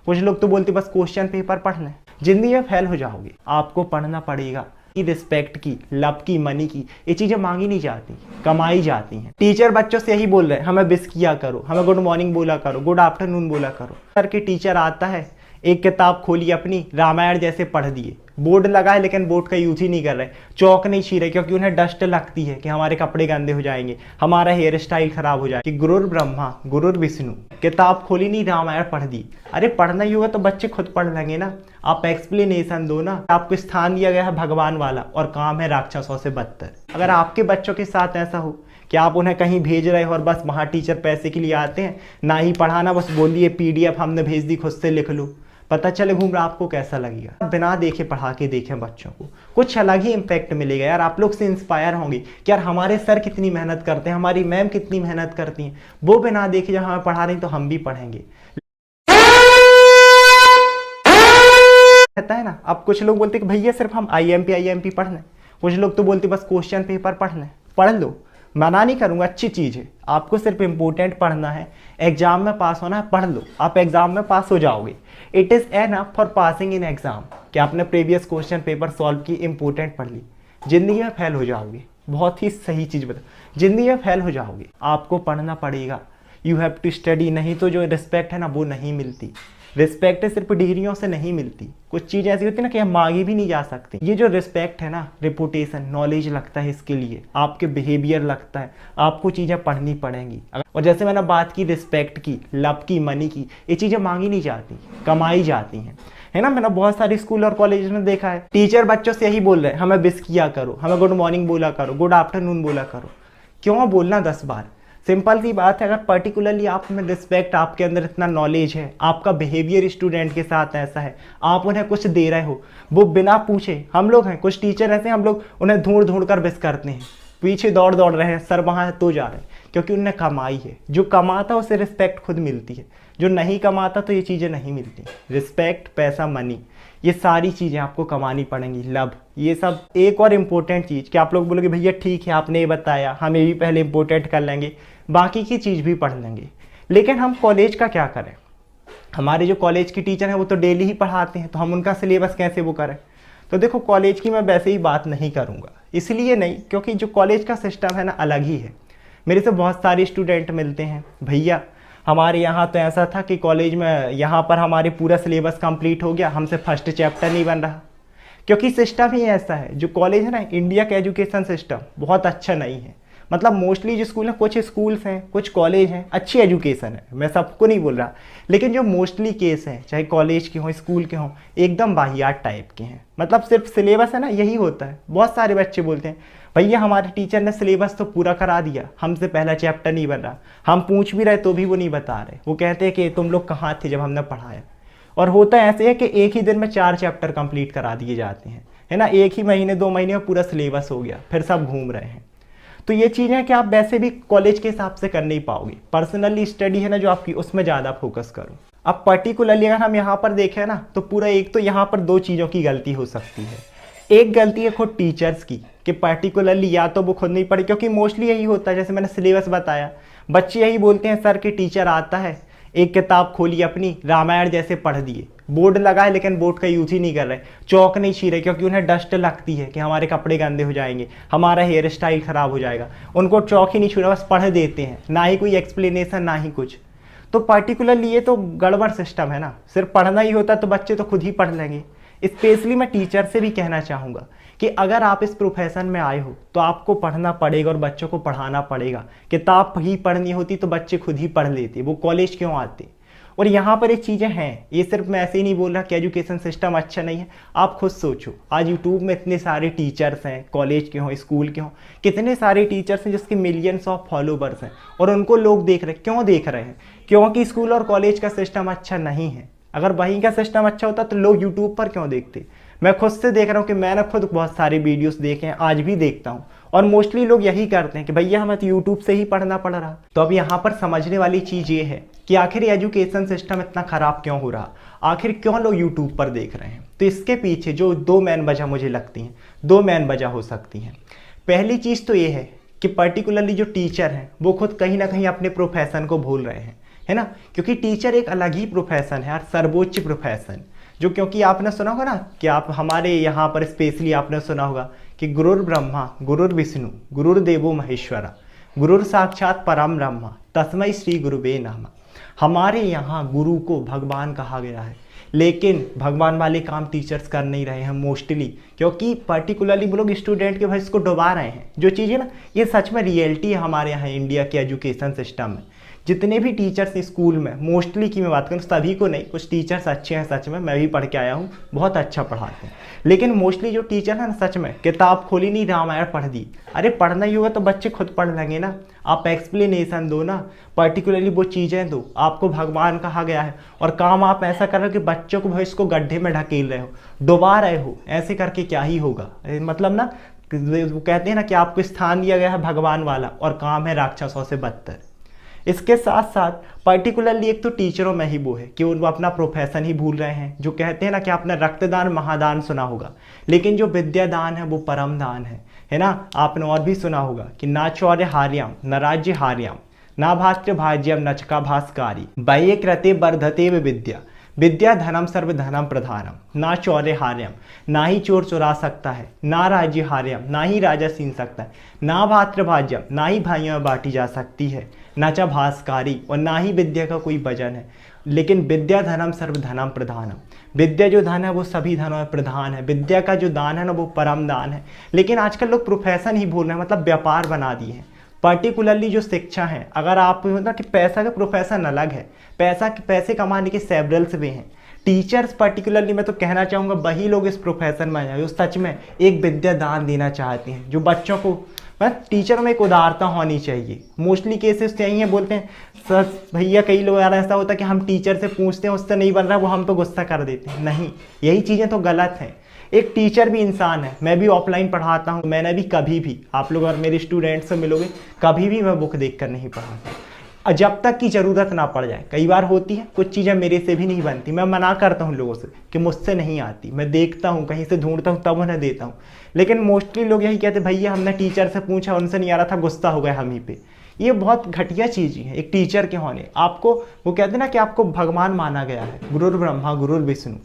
कुछ लोग तो बोलते बस क्वेश्चन पेपर पढ़ना है। जिंदगी में फेल हो जाओगे, आपको पढ़ना पड़ेगा। की रिस्पेक्ट की, लव की, मनी की, ये चीजें मांगी नहीं जाती, कमाई जाती हैं। टीचर बच्चों से यही बोल रहे हैं, हमें विश किया करो, हमें गुड मॉर्निंग बोला करो, गुड आफ्टरनून बोला करो। सर के टीचर आता है, एक किताब खोली अपनी, रामायण जैसे पढ़ दिए, बोर्ड लगा है लेकिन बोर्ड का यूज ही नहीं कर रहे, चौक नहीं छी रहे क्योंकि उन्हें डस्ट लगती है कि हमारे कपड़े गंदे हो जाएंगे, हमारा हेयर स्टाइल खराब हो जाएगा। कि गुरुर ब्रह्मा गुरुर विष्णु, किताब खोली नहीं, रामायण पढ़ दी। अरे पढ़ना ही होगा तो बच्चे खुद पढ़ लेंगे ना, आप एक्सप्लेनेशन दो ना। आपको स्थान दिया गया है भगवान वाला और काम है राक्षसों से बदतर। अगर आपके बच्चों के साथ ऐसा हो कि आप उन्हें कहीं भेज रहे हो और बस वहाँ टीचर पैसे के लिए आते हैं, ना ही पढ़ाना, बस बोलिए PDF हमने भेज दी, खुद से लिख लो, पता चले घूम रहा, आपको कैसा लगेगा? बिना देखे पढ़ा के देखें बच्चों को, कुछ अलग ही इम्पैक्ट मिलेगा यार। आप लोग से इंस्पायर होंगे कि यार हमारे सर कितनी मेहनत करते हैं, हमारी मैम कितनी मेहनत करती हैं, वो बिना देखे जब हमें पढ़ा रही तो हम भी पढ़ेंगे। कहता है ना, अब कुछ लोग बोलते कि भैया सिर्फ हम IMP पढ़ना है, कुछ लोग तो बोलते बस क्वेश्चन पेपर पढ़ना है। पढ़ लो, मना नहीं करूंगा, अच्छी चीज़ है, आपको सिर्फ इंपॉर्टेंट पढ़ना है, एग्जाम में पास होना है, पढ़ लो, आप एग्जाम में पास हो जाओगे। It is enough for passing in exam कि आपने प्रीवियस क्वेश्चन पेपर सॉल्व की, इंपॉर्टेंट पढ़ ली। जिंदगी में फेल हो जाओगे, बहुत ही सही चीज़ बता, जिंदगी में फेल हो जाओगे, आपको पढ़ना पड़ेगा। यू हैव टू स्टडी, नहीं तो जो रिस्पेक्ट है ना वो नहीं मिलती। रिस्पेक्ट सिर्फ डिग्रियों से नहीं मिलती, कुछ चीज़ें ऐसी होती है ना कि हम मांगी भी नहीं जा सकती। ये जो रिस्पेक्ट है ना, रेपुटेशन, नॉलेज लगता है, इसके लिए आपके बिहेवियर लगता है, आपको चीज़ें पढ़नी पड़ेंगी। और जैसे मैंने बात की रिस्पेक्ट की, लव की, मनी की, ये चीज़ें मांगी नहीं जाती, कमाई जाती हैं, है ना। मैंने बहुत सारे स्कूल और कॉलेज में देखा है, टीचर बच्चों से यही बोल रहे हैं, हमें विश किया करो, हमें गुड मॉर्निंग बोला करो, गुड आफ्टरनून बोला करो। क्यों बोलना 10 बार? सिंपल सी बात है, अगर पर्टिकुलरली आप में रिस्पेक्ट, आपके अंदर इतना नॉलेज है, आपका बिहेवियर स्टूडेंट के साथ ऐसा है, आप उन्हें कुछ दे रहे हो, वो बिना पूछे, हम लोग हैं कुछ टीचर ऐसे हम लोग उन्हें ढूंढ कर विश करते हैं, पीछे दौड़ रहे हैं, सर वहाँ है तो जा रहे हैं, क्योंकि उनने कमाई है। जो कमाता है उसे रिस्पेक्ट खुद मिलती है, जो नहीं कमाता तो ये चीज़ें नहीं मिलती। रिस्पेक्ट, पैसा, मनी, ये सारी चीज़ें आपको कमानी पड़ेंगी, लव, ये सब। एक और इम्पोर्टेंट चीज़ कि आप लोग बोलोगे भैया ठीक है आपने ये बताया, हम ये भी पहले इम्पोर्टेंट कर लेंगे, बाकी की चीज़ भी पढ़ लेंगे, लेकिन हम कॉलेज का क्या करें? हमारे जो कॉलेज की टीचर हैं वो तो डेली ही पढ़ाते हैं, तो हम उनका सिलेबस कैसे वो करें? तो देखो, कॉलेज की मैं वैसे ही बात नहीं करूँगा, इसलिए नहीं क्योंकि जो कॉलेज का सिस्टम है ना अलग ही है। मेरे से बहुत सारे स्टूडेंट मिलते हैं, भैया हमारे यहाँ तो ऐसा था कि कॉलेज में यहाँ पर हमारे पूरा सिलेबस कंप्लीट हो गया, हमसे फर्स्ट चैप्टर नहीं बन रहा, क्योंकि सिस्टम ही ऐसा है। जो कॉलेज है ना, इंडिया का एजुकेशन सिस्टम बहुत अच्छा नहीं है। मतलब मोस्टली जो स्कूल हैं, कुछ स्कूल्स हैं, कुछ कॉलेज हैं, अच्छी एजुकेशन है, मैं सबको नहीं बोल रहा, लेकिन जो मोस्टली केस हैं, चाहे कॉलेज के हों, स्कूल के हों, एकदम वाहियात टाइप के हैं। मतलब सिर्फ सिलेबस है ना, यही होता है। बहुत सारे बच्चे बोलते हैं भैया हमारे टीचर ने सिलेबस तो पूरा करा दिया, हमसे पहला चैप्टर नहीं बन रहा, हम पूछ भी रहे तो भी वो नहीं बता रहे, वो कहते हैं कि तुम लोग कहाँ थे जब हमने पढ़ाया। और होता ऐसे है कि एक ही दिन में 4 चैप्टर कंप्लीट करा दिए जाते हैं, है ना, एक ही महीने 2 महीने में पूरा सिलेबस हो गया, फिर सब घूम रहे हैं। तो ये चीज़ है कि आप वैसे भी कॉलेज के हिसाब से कर नहीं पाओगे। पर्सनली स्टडी है ना जो आपकी, उसमें ज़्यादा फोकस करो। अब पर्टिकुलरली अगर हम यहाँ पर देखें ना, तो पूरा एक तो यहाँ पर 2 चीज़ों की गलती हो सकती है। एक गलती है खुद टीचर्स की कि पर्टिकुलरली या तो वो खुद नहीं पढ़े, क्योंकि मोस्टली यही होता है, जैसे मैंने सिलेबस बताया, बच्चे यही बोलते हैं सर के टीचर आता है, एक किताब खोली अपनी, रामायण जैसे पढ़ दिए, बोर्ड लगा है लेकिन बोर्ड का यूज ही नहीं कर रहे, चौक नहीं छी रहे क्योंकि उन्हें डस्ट लगती है कि हमारे कपड़े गंदे हो जाएंगे, हमारा हेयर स्टाइल खराब हो जाएगा, उनको चौक ही नहीं छू रहा, बस पढ़ देते हैं, ना ही कोई एक्सप्लेनेशन ना ही कुछ। तो पर्टिकुलरली ये तो गड़बड़ सिस्टम है ना। सिर्फ पढ़ना ही होता तो बच्चे तो खुद ही पढ़ लेंगे। स्पेशली मैं टीचर से भी कहना चाहूँगा कि अगर आप इस प्रोफेशन में आए हो तो आपको पढ़ना पड़ेगा और बच्चों को पढ़ाना पड़ेगा। किताब ही पढ़नी होती तो बच्चे खुद ही पढ़ लेते, वो कॉलेज क्यों आते। और यहाँ पर एक चीज़ें हैं, ये सिर्फ मैं ऐसे ही नहीं बोल रहा कि एजुकेशन सिस्टम अच्छा नहीं है। आप खुद सोचो, आज यूट्यूब में इतने सारे टीचर्स हैं, कॉलेज के हों, स्कूल के हों, कितने सारे टीचर्स हैं जिसके मिलियंस ऑफ फॉलोवर्स हैं, और उनको लोग देख रहे हैं। क्यों देख रहे हैं? क्योंकि स्कूल और कॉलेज का सिस्टम अच्छा नहीं है। अगर वहीं का सिस्टम अच्छा होता तो लोग यूट्यूब पर क्यों देखते। मैं खुद से देख रहा हूँ कि मैंने खुद बहुत सारे वीडियोस देखे हैं, आज भी देखता हूँ, और मोस्टली लोग यही करते हैं कि भैया हमें तो यूट्यूब से ही पढ़ना पड़ रहा। तो अब यहाँ पर समझने वाली चीज़ ये है कि आखिर एजुकेशन सिस्टम इतना ख़राब क्यों हो रहा, आखिर क्यों लोग यूट्यूब पर देख रहे हैं। तो इसके पीछे जो 2 मेन वजह मुझे लगती हैं, 2 मेन वजह हो सकती हैं। पहली चीज़ तो ये है कि पर्टिकुलरली जो टीचर हैं वो खुद कहीं ना कहीं अपने प्रोफेशन को भूल रहे हैं, है ना, क्योंकि टीचर एक अलग ही प्रोफेशन है यार, सर्वोच्च प्रोफेशन। जो क्योंकि आपने सुना होगा ना कि आप हमारे यहाँ पर स्पेशली आपने सुना होगा कि गुरुर ब्रह्मा गुरुर विष्णु गुरुर्देवो महेश्वरा गुरुर साक्षात परम ब्रह्म तस्मै श्री गुरुवे नमः। हमारे यहाँ गुरु को भगवान कहा गया है, लेकिन भगवान वाले काम टीचर्स कर नहीं रहे हैं मोस्टली, क्योंकि पर्टिकुलरली वो लोग स्टूडेंट के भविष्य को डुबा रहे हैं। जो चीज़ें ना ये सच में रियलिटी है हमारे यहाँ इंडिया के एजुकेशन सिस्टम में। जितने भी टीचर्स स्कूल में मोस्टली की मैं बात करूँ, सभी को नहीं, कुछ टीचर्स अच्छे हैं सच में, मैं भी पढ़ के आया हूँ, बहुत अच्छा पढ़ाते हैं, लेकिन मोस्टली जो टीचर है ना सच में किताब खोली नहीं रामायण पढ़ दी। अरे पढ़ना ही होगा तो बच्चे खुद पढ़ लेंगे ना, आप एक्सप्लेनेशन दो ना, पर्टिकुलरली वो चीज़ें दो। आपको भगवान कहा गया है और काम आप ऐसा कर रहे हो कि बच्चों को भविष्य को गड्ढे में ढकेल रहे हो, डुबा रहे हो। ऐसे करके क्या ही होगा, मतलब ना वो कहते हैं ना कि आपको स्थान दिया गया है भगवान वाला और काम है राक्षसों से बदतर। इसके साथ साथ पर्टिकुलरली एक तो टीचरों में ही वो है कि वो अपना प्रोफेशन ही भूल रहे हैं। जो कहते हैं ना कि आपने रक्तदान महादान सुना होगा, लेकिन जो विद्यादान है वो परम दान है ना। आपने और भी सुना होगा कि ना चौर्य हार्यम न राज्य हार्यम ना भास्त्र भाज्यम नचका भास्कारी बाह्य कृते वर्धते विद्या विद्या धनम सर्व धनम प्रधानम। ना चौर्य हार्यम, ना ही चोर चुरा सकता है, ना राज्य हार्यम, ना ही राजा छीन सकता है, ना भात्र भाज्यम, ना ही भाइयों में बांटी जा सकती है, ना चा भास्कारी, और ना ही विद्या का कोई वजन है। लेकिन विद्या धनम सर्व धनम प्रधानम, विद्या जो धन है वो सभी धनों में प्रधान है। विद्या का जो दान है ना वो परम दान है। लेकिन आजकल लोग प्रोफेशन ही भूल रहे हैं, मतलब व्यापार बना दिए हैं। पर्टिकुलरली जो शिक्षा है, अगर आप मतलब कि पैसा का प्रोफेशन अलग है, पैसे कमाने के सेवरल्स वे हैं। टीचर्स पर्टिकुलरली मैं तो कहना चाहूँगा वही लोग इस प्रोफेशन में आए जो सच में एक विद्या दान देना चाहते हैं, जो बच्चों को टीचरों में एक उदारता होनी चाहिए। मोस्टली केसेस यही हैं, बोलते हैं सर भैया, कई लोग यार ऐसा होता है कि हम टीचर से पूछते हैं उससे नहीं बन रहा, वो हम पे गुस्सा कर देते हैं। नहीं, यही चीज़ें तो गलत हैं। एक टीचर भी इंसान है, मैं भी ऑफलाइन पढ़ाता हूँ, मैंने भी कभी भी, आप लोग अगर मेरे स्टूडेंट्स से मिलोगे, कभी भी मैं बुक देख कर नहीं पढ़ाता जब तक की ज़रूरत ना पड़ जाए। कई बार होती है कुछ चीज़ें मेरे से भी नहीं बनती, मैं मना करता हूँ लोगों से कि मुझसे नहीं आती, मैं देखता हूँ कहीं से ढूंढता हूँ तब उन्हें देता हूँ। लेकिन मोस्टली लोग यही कहते भैया हमने टीचर से पूछा उनसे नहीं आ रहा था, गुस्सा हो गया हम ही पे। ये बहुत घटिया चीज़ है एक टीचर के होने। आपको वो कहते हैं ना कि आपको भगवान माना गया है, गुरुर ब्रह्मा गुरुर विष्णु।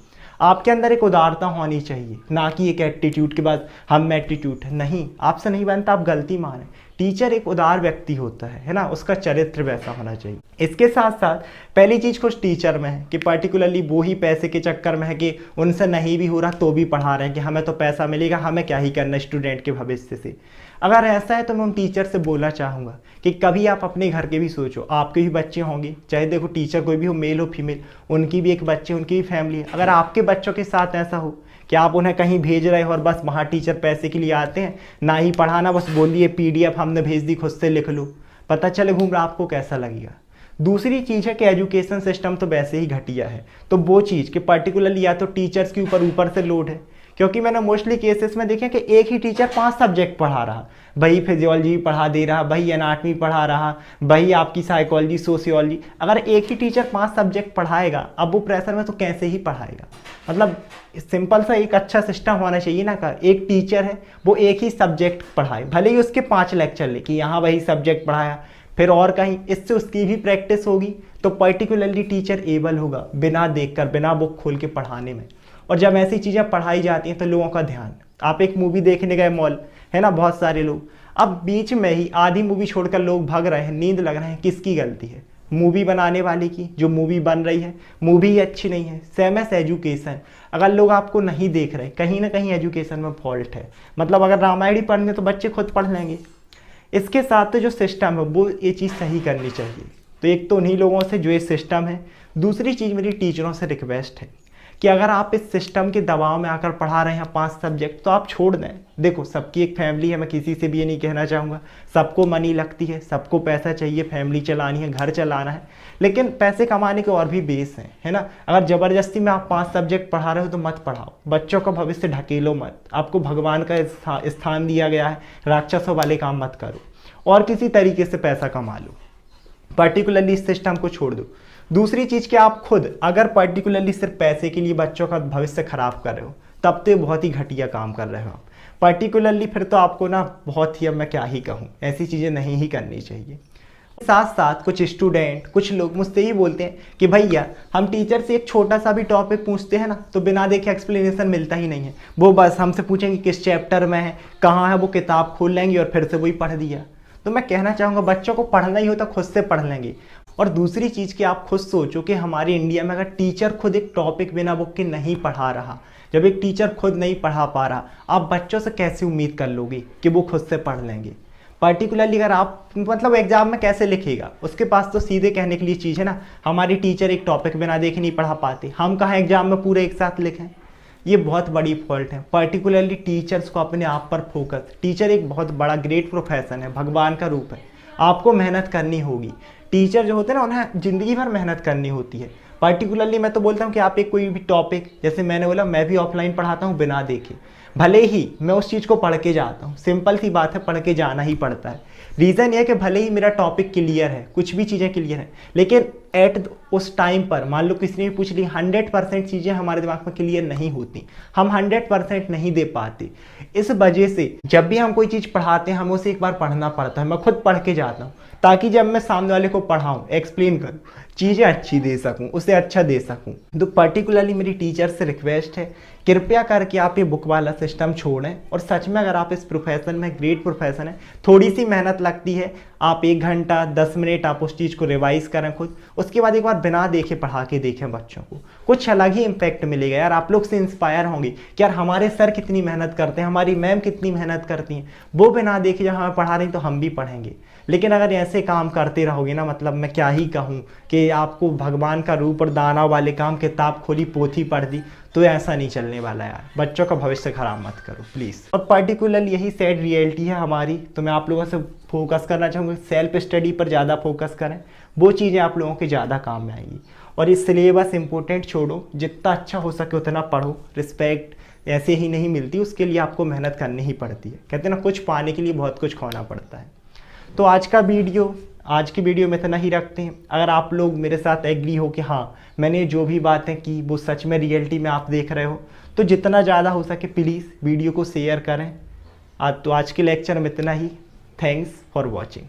आपके अंदर एक उदारता होनी चाहिए, ना कि एक एटीट्यूड के बाद हम एटीट्यूड है। नहीं, आपसे नहीं बनता, आप गलती माने। टीचर एक उदार व्यक्ति होता है ना, उसका चरित्र वैसा होना चाहिए। इसके साथ साथ पहली चीज़ कुछ टीचर में है कि पर्टिकुलरली वो ही पैसे के चक्कर में है कि उनसे नहीं भी हो रहा तो भी पढ़ा रहे हैं कि हमें तो पैसा मिलेगा, हमें क्या ही करना स्टूडेंट के भविष्य से। अगर ऐसा है तो मैं उन टीचर से बोलना चाहूँगा कि कभी आप अपने घर के भी सोचो, आपके भी बच्चे होंगे, चाहे देखो टीचर कोई भी हो, मेल हो फीमेल, उनकी भी एक बच्चे, उनकी भी फैमिली है। अगर आपके बच्चों के साथ ऐसा हो कि आप उन्हें कहीं भेज रहे हो और बस वहाँ टीचर पैसे के लिए आते हैं, ना ही पढ़ाना, बस बोल दिए PDF हमने भेज दी, खुद से लिख लो, पता चले घूम रहा, आपको कैसा लगेगा। दूसरी चीज़ है कि एजुकेशन सिस्टम तो वैसे ही घटिया है, तो वो चीज़ कि पर्टिकुलरली या तो टीचर्स के ऊपर से लोड है, क्योंकि मैंने मोस्टली केसेस में देखे कि एक ही टीचर 5 सब्जेक्ट पढ़ा रहा, वही फिजियोलॉजी पढ़ा दे रहा, वही एनाटमी पढ़ा रहा, वही आपकी साइकोलॉजी सोशियोलॉजी। अगर एक ही टीचर 5 सब्जेक्ट पढ़ाएगा, अब वो प्रेशर में तो कैसे ही पढ़ाएगा। मतलब सिंपल सा एक अच्छा सिस्टम होना चाहिए ना का एक टीचर है वो एक ही सब्जेक्ट पढ़ाए, भले ही उसके 5 लेक्चर ले कि यहाँ वही सब्जेक्ट पढ़ाया, फिर और कहीं, इससे उसकी भी प्रैक्टिस होगी, तो पर्टिकुलरली टीचर एबल होगा बिना देखकर, बिना बुक खोल के पढ़ाने में। और जब ऐसी चीज़ें पढ़ाई जाती हैं तो लोगों का ध्यान, आप एक मूवी देखने गए मॉल, है ना, बहुत सारे लोग, अब बीच में ही आधी मूवी छोड़कर लोग भाग रहे हैं, नींद लग रहे हैं, किसकी गलती है? मूवी बनाने वाले की। जो मूवी बन रही है मूवी ही अच्छी नहीं है। सेम एस एजुकेशन, अगर लोग आपको नहीं देख रहे, कहीं ना कहीं एजुकेशन में फॉल्ट है। मतलब अगर रामायण ही पढ़ने तो बच्चे खुद पढ़ लेंगे। इसके साथ जो सिस्टम है वो ये चीज़ सही करनी चाहिए। तो एक तो उन्हीं लोगों से जो ये सिस्टम है, दूसरी चीज़ मेरी टीचरों से रिक्वेस्ट है कि अगर आप इस सिस्टम के दबाव में आकर पढ़ा रहे हैं 5 सब्जेक्ट तो आप छोड़ दें। देखो सबकी एक फैमिली है, मैं किसी से भी ये नहीं कहना चाहूँगा, सबको मनी लगती है, सबको पैसा चाहिए, फैमिली चलानी है, घर चलाना है, लेकिन पैसे कमाने के और भी बेस हैं, है ना। अगर ज़बरदस्ती में आप 5 सब्जेक्ट पढ़ा रहे हो तो मत पढ़ाओ, बच्चों का भविष्य ढकेलो मत। आपको भगवान का स्थान दिया गया है, राक्षसों वाले काम मत करो और किसी तरीके से पैसा कमा लो। पर्टिकुलरली इस सिस्टम को छोड़ दो। दूसरी चीज़ कि आप खुद अगर पर्टिकुलरली सिर्फ पैसे के लिए बच्चों का भविष्य खराब कर रहे हो तब तो बहुत ही घटिया काम कर रहे हो आप। पर्टिकुलरली फिर तो आपको ना बहुत ही, अब मैं क्या ही कहूँ, ऐसी चीज़ें नहीं ही करनी चाहिए। साथ साथ कुछ स्टूडेंट, कुछ लोग मुझसे ही बोलते हैं कि भैया हम टीचर से एक छोटा सा भी टॉपिक पूछते हैं ना तो बिना देखे एक्सप्लेनेशन मिलता ही नहीं है। वो बस हमसे पूछेंगे किस चैप्टर में है, कहाँ है, वो किताब खोल लेंगे और फिर से वही पढ़ दिया। तो मैं कहना चाहूँगा बच्चों को पढ़ना ही हो तो खुद से पढ़ लेंगे। और दूसरी चीज़ कि आप खुद सोचो कि हमारे इंडिया में अगर टीचर खुद एक टॉपिक बिना बुक के नहीं पढ़ा रहा, जब एक टीचर खुद नहीं पढ़ा पा रहा, आप बच्चों से कैसे उम्मीद कर लोगे कि वो खुद से पढ़ लेंगे। पर्टिकुलरली अगर आप मतलब एग्जाम में कैसे लिखेगा, उसके पास तो सीधे कहने के लिए चीज़ है ना, हमारी टीचर एक टॉपिक बिना देखे नहीं पढ़ा पाते, हम कहाँ एग्जाम में पूरे एक साथ लिखें। ये बहुत बड़ी फॉल्ट है। पर्टिकुलरली टीचर्स को अपने आप पर फोकस, टीचर एक बहुत बड़ा ग्रेट प्रोफेशन है, भगवान का रूप है, आपको मेहनत करनी होगी। टीचर जो होते हैं ना उन्हें ज़िंदगी भर मेहनत करनी होती है। पर्टिकुलरली मैं तो बोलता हूँ कि आप एक कोई भी टॉपिक, जैसे मैंने बोला मैं भी ऑफलाइन पढ़ाता हूँ बिना देखे, भले ही मैं उस चीज़ को पढ़ के जाता हूँ, सिंपल सी बात है, पढ़ के जाना ही पड़ता है। रीज़न ये है कि भले ही मेरा टॉपिक क्लियर है, कुछ भी चीज़ें क्लियर हैं, लेकिन एट उस टाइम पर मान लो किसी ने भी पूछ ली 100% चीज़ें हमारे दिमाग में क्लियर नहीं होती, हम 100% नहीं दे पाते। इस वजह से जब भी हम कोई चीज़ पढ़ाते हैं हमें उसे एक बार पढ़ना पड़ता है। मैं खुद पढ़ के जाता हूँ ताकि जब मैं सामने वाले को पढ़ाऊँ, एक्सप्लेन करूँ, चीज़ें अच्छी दे सकूँ, उसे अच्छा दे सकूँ। तो पर्टिकुलरली मेरी टीचर से रिक्वेस्ट है, कृपया करके आप ये बुक वाला सिस्टम छोड़ें। और सच में अगर आप इस प्रोफेशन में, ग्रेट प्रोफेशन है, थोड़ी सी मेहनत लगती है, आप 1 घंटा 10 मिनट आप उस चीज़ को रिवाइज करें खुद, उसके बाद एक बार बिना देखे पढ़ा के देखें बच्चों को, कुछ अलग ही इम्पैक्ट मिलेगा यार। आप लोग से इंस्पायर होंगे कि यार हमारे सर कितनी मेहनत करते हैं, हमारी मैम कितनी मेहनत करती हैं, वो बिना देखे जब हमें पढ़ा रही तो हम भी पढ़ेंगे। लेकिन अगर ऐसे काम करते रहोगे ना, मतलब मैं क्या ही कहूँ कि आपको भगवान का रूप और दाना वाले काम, किताब खोली पोथी पढ़ दी, तो ऐसा नहीं चलने वाला यार। बच्चों का भविष्य खराब मत करो प्लीज़। और पर्टिकुलरली यही सैड रियलिटी है हमारी, तो मैं आप लोगों से फोकस करना चाहूँगा, सेल्फ स्टडी पर ज़्यादा फोकस करें, वो चीज़ें आप लोगों के ज़्यादा काम में आएंगी। और इस सिलेबस इंपॉर्टेंट छोड़ो, जितना अच्छा हो सके उतना पढ़ो। रिस्पेक्ट ऐसे ही नहीं मिलती, उसके लिए आपको मेहनत करनी ही पड़ती है। कहते हैं ना, कुछ पाने के लिए बहुत कुछ खोना पड़ता है। तो आज की वीडियो में इतना ही रखते हैं। अगर आप लोग मेरे साथ एग्री हो कि हाँ मैंने जो भी बातें की वो सच में रियलिटी में आप देख रहे हो, तो जितना ज़्यादा हो सके प्लीज़ वीडियो को शेयर करें। तो आज के लेक्चर में इतना ही। Thanks for watching.